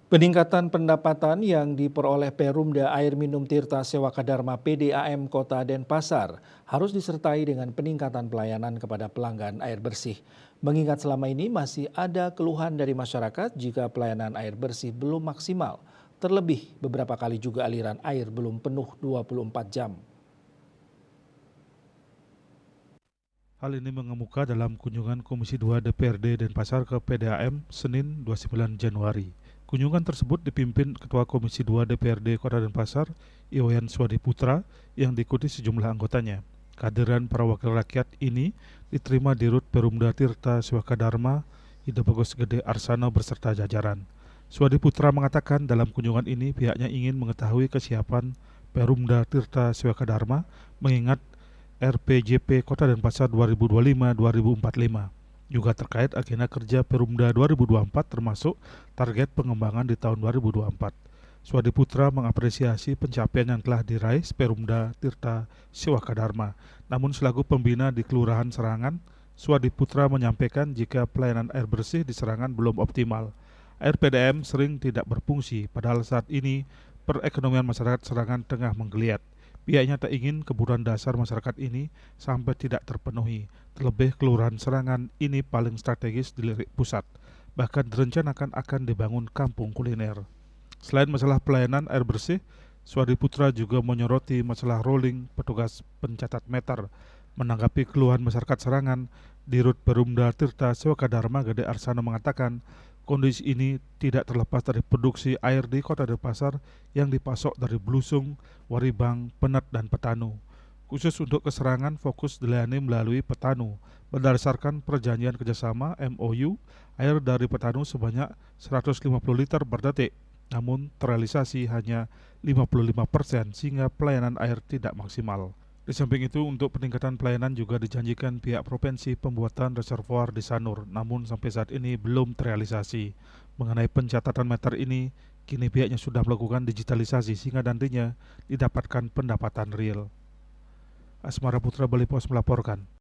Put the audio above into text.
Peningkatan pendapatan yang diperoleh Perumda Air Minum Tirta Sewaka Dharma PDAM Kota Denpasar harus disertai dengan peningkatan pelayanan kepada pelanggan air bersih. Mengingat selama ini masih ada keluhan dari masyarakat jika pelayanan air bersih belum maksimal. Terlebih beberapa kali juga aliran air belum penuh 24 jam. Hal ini mengemuka dalam kunjungan Komisi 2 DPRD Denpasar ke PDAM Senin 29 Januari. Kunjungan tersebut dipimpin Ketua Komisi 2 DPRD Kota Denpasar, Iwayan Swadiputra, yang diikuti sejumlah anggotanya. Kehadiran para wakil rakyat ini diterima di Rut Perumda Tirta Sewaka Dharma, Ida Bagus Gede Arsana beserta jajaran. Swadiputra mengatakan dalam kunjungan ini pihaknya ingin mengetahui kesiapan Perumda Tirta Sewaka Dharma mengingat RPJP Kota Denpasar 2025-2045, juga terkait agenda kerja Perumda 2024 termasuk target pengembangan di tahun 2024. Swadiputra mengapresiasi pencapaian yang telah diraih Perumda Tirta Sewaka Dharma. Namun selaku pembina di Kelurahan Serangan, Swadiputra menyampaikan jika pelayanan air bersih di Serangan belum optimal. Air PDAM sering tidak berfungsi, padahal saat ini perekonomian masyarakat Serangan tengah menggeliat. Pihaknya tak ingin kebutuhan dasar masyarakat ini sampai tidak terpenuhi. Terlebih Kelurahan Serangan ini paling strategis di lirik pusat. Bahkan direncanakan akan dibangun kampung kuliner. Selain masalah pelayanan air bersih, Swadiputra juga menyoroti masalah rolling petugas pencatat meter. Menanggapi keluhan masyarakat Serangan, Dirut Perumda Tirta Sewaka Dharma Gede Arsana mengatakan kondisi ini tidak terlepas dari produksi air di Kota Denpasar yang dipasok dari Blusung, Waribang, Penat, dan Petanu. Khusus untuk keserangan fokus dilayani melalui Petanu. Berdasarkan perjanjian kerjasama MOU, air dari Petanu sebanyak 150 liter per detik, namun terrealisasi hanya 55% sehingga pelayanan air tidak maksimal. Di samping itu, untuk peningkatan pelayanan juga dijanjikan pihak provinsi pembuatan reservoir di Sanur, namun sampai saat ini belum terrealisasi. Mengenai pencatatan meter ini, kini pihaknya sudah melakukan digitalisasi sehingga nantinya didapatkan pendapatan real. Asmara Putra Bali Pos melaporkan.